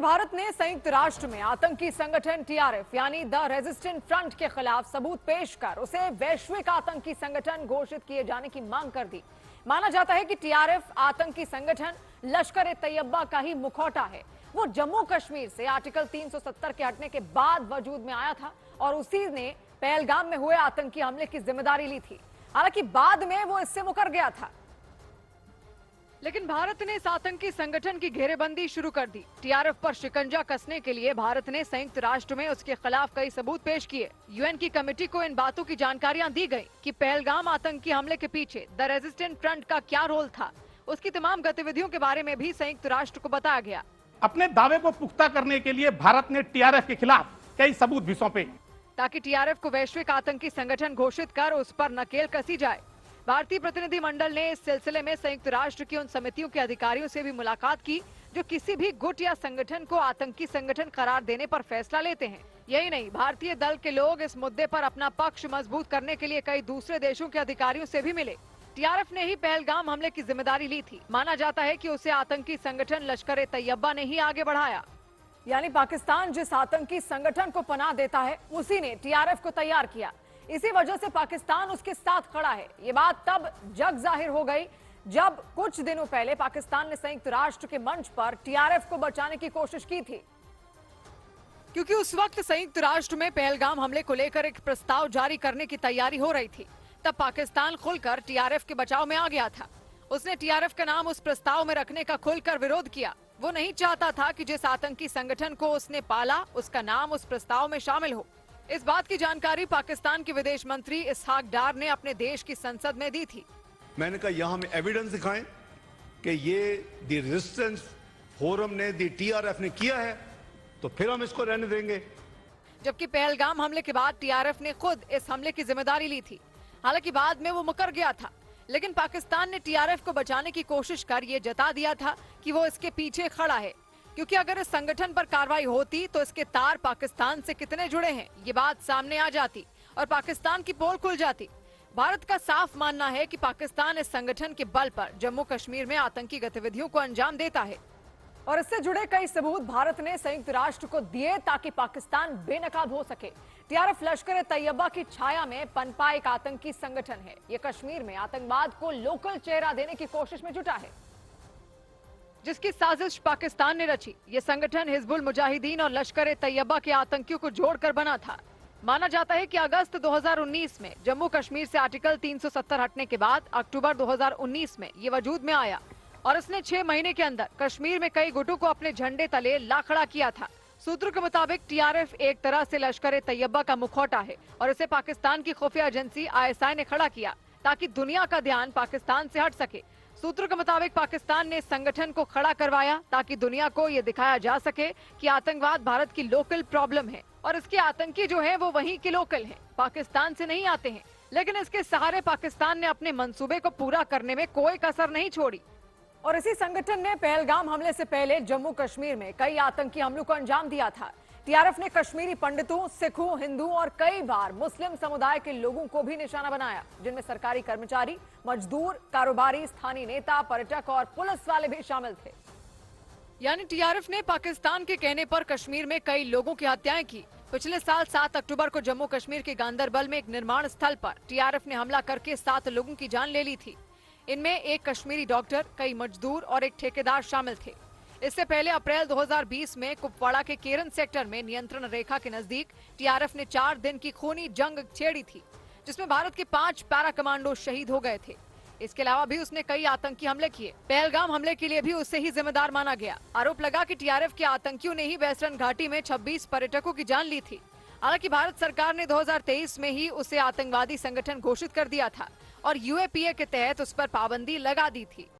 भारत ने संयुक्त राष्ट्र में आतंकी संगठन टीआरएफ यानी द रेजिस्टेंट फ्रंट के खिलाफ सबूत पेश कर उसे वैश्विक आतंकी संगठन घोषित किए जाने की मांग कर दी। माना जाता है कि टीआरएफ आतंकी संगठन लश्कर-ए-तैयबा का ही मुखौटा है। वो जम्मू कश्मीर से आर्टिकल 370 के हटने के बाद वजूद में आया था और उसी ने पहलगाम में हुए आतंकी हमले की जिम्मेदारी ली थी। हालांकि बाद में वो इससे मुकर गया था, लेकिन भारत ने इस आतंकी संगठन की घेरेबंदी शुरू कर दी। टीआरएफ पर शिकंजा कसने के लिए भारत ने संयुक्त राष्ट्र में उसके खिलाफ कई सबूत पेश किए। यूएन की कमेटी को इन बातों की जानकारियां दी गई कि पहलगाम आतंकी हमले के पीछे द रेजिस्टेंट फ्रंट का क्या रोल था। उसकी तमाम गतिविधियों के बारे में भी संयुक्त राष्ट्र को बताया गया। अपने दावे को पुख्ता करने के लिए भारत ने टीआरएफ के खिलाफ कई सबूत भी सौंपे ताकि टीआरएफ को वैश्विक आतंकी संगठन घोषित कर उस पर नकेल कसी जाए। भारतीय प्रतिनिधिमंडल ने इस सिलसिले में संयुक्त राष्ट्र की उन समितियों के अधिकारियों से भी मुलाकात की जो किसी भी गुट या संगठन को आतंकी संगठन करार देने पर फैसला लेते हैं। यही नहीं, भारतीय दल के लोग इस मुद्दे पर अपना पक्ष मजबूत करने के लिए कई दूसरे देशों के अधिकारियों से भी मिले। टीआरएफ ने ही पहलगाम हमले की जिम्मेदारी ली थी। माना जाता है कि उसे आतंकी संगठन लश्कर-ए-तैयबा ने ही आगे बढ़ाया। यानी पाकिस्तान जिस आतंकी संगठन को पनाह देता है उसी ने टीआरएफ को तैयार किया। इसी वजह से पाकिस्तान उसके साथ खड़ा है। ये बात तब जग जाहिर हो गई जब कुछ दिनों पहले पाकिस्तान ने संयुक्त राष्ट्र के मंच पर टीआरएफ को बचाने की कोशिश की थी, क्योंकि उस वक्त संयुक्त राष्ट्र में पहलगाम हमले को लेकर एक प्रस्ताव जारी करने की तैयारी हो रही थी। तब पाकिस्तान खुलकर टीआरएफ के बचाव में आ गया था। उसने टीआरएफ का नाम उस प्रस्ताव में रखने का खुलकर विरोध किया। वो नहीं चाहता था कि जिस आतंकी संगठन को उसने पाला उसका नाम उस प्रस्ताव में शामिल हो। इस बात की जानकारी पाकिस्तान के विदेश मंत्री इसहाक डार ने अपने देश की संसद में दी थी। मैंने कहा यहाँ हमें एविडेंस दिखाएं कि ये दी रेजिस्टेंस फोरम ने, दी टीआरएफ ने किया है, तो फिर हम इसको रहने देंगे। जबकि पहलगाम हमले के बाद टीआरएफ ने खुद इस हमले की जिम्मेदारी ली थी। हालांकि बाद में वो मुकर गया था, लेकिन पाकिस्तान ने टीआरएफ को बचाने की कोशिश कर ये जता दिया था कि वो इसके पीछे खड़ा है, क्योंकि अगर इस संगठन पर कार्रवाई होती तो इसके तार पाकिस्तान से कितने जुड़े हैं ये बात सामने आ जाती और पाकिस्तान की पोल खुल जाती। भारत का साफ मानना है कि पाकिस्तान इस संगठन के बल पर जम्मू कश्मीर में आतंकी गतिविधियों को अंजाम देता है और इससे जुड़े कई सबूत भारत ने संयुक्त राष्ट्र को दिए ताकि पाकिस्तान बेनकाब हो सके। टीआरएफ लश्कर-ए-तैयबा की छाया में पनपा एक आतंकी संगठन है। ये कश्मीर में आतंकवाद को लोकल चेहरा देने की कोशिश में जुटा है, जिसकी साजिश पाकिस्तान ने रची। ये संगठन हिजबुल मुजाहिदीन और लश्कर-ए-तैयबा के आतंकियों को जोड़कर बना था। माना जाता है कि अगस्त 2019 में जम्मू कश्मीर से आर्टिकल 370 हटने के बाद अक्टूबर 2019 में ये वजूद में आया और इसने 6 महीने के अंदर कश्मीर में कई गुटों को अपने झंडे तले ला खड़ा किया था। सूत्रों के मुताबिक टीआरएफ एक तरह से लश्कर-ए-तैयबा का मुखौटा है और इसे पाकिस्तान की खुफिया एजेंसी आईएसआई ने खड़ा किया ताकि दुनिया का ध्यान पाकिस्तान से हट सके। सूत्रों के मुताबिक पाकिस्तान ने इस संगठन को खड़ा करवाया ताकि दुनिया को ये दिखाया जा सके कि आतंकवाद भारत की लोकल प्रॉब्लम है और इसके आतंकी जो हैं वो वहीं के लोकल हैं, पाकिस्तान से नहीं आते हैं। लेकिन इसके सहारे पाकिस्तान ने अपने मंसूबे को पूरा करने में कोई कसर नहीं छोड़ी और इसी संगठन ने पहलगाम हमले से पहले जम्मू कश्मीर में कई आतंकी हमलों को अंजाम दिया था। टीआरएफ ने कश्मीरी पंडितों, सिखों, हिंदुओं और कई बार मुस्लिम समुदाय के लोगों को भी निशाना बनाया, जिनमें सरकारी कर्मचारी, मजदूर, कारोबारी, स्थानीय नेता, पर्यटक और पुलिस वाले भी शामिल थे। यानी टीआरएफ ने पाकिस्तान के कहने पर कश्मीर में कई लोगों की हत्याएं की। पिछले साल 7 अक्टूबर को जम्मू कश्मीर के गांदरबल में एक निर्माण स्थल पर टीआरएफ ने हमला करके 7 लोगों की जान ले ली थी। इनमें एक कश्मीरी डॉक्टर, कई मजदूर और एक ठेकेदार शामिल थे। इससे पहले अप्रैल 2020 में कुपवाड़ा के केरन सेक्टर में नियंत्रण रेखा के नजदीक टीआरएफ ने 4 दिन की खूनी जंग छेड़ी थी, जिसमें भारत के 5 पैरा कमांडो शहीद हो गए थे। इसके अलावा भी उसने कई आतंकी हमले किए। पहलगाम हमले के लिए भी उसे ही जिम्मेदार माना गया। आरोप लगा कि टीआरएफ के आतंकियों ने ही वेस्टर्न घाटी में 26 पर्यटकों की जान ली थी। हालांकि भारत सरकार ने 2023 में ही उसे आतंकवादी संगठन घोषित कर दिया था और यूएपीए के तहत उस पर पाबंदी लगा दी थी।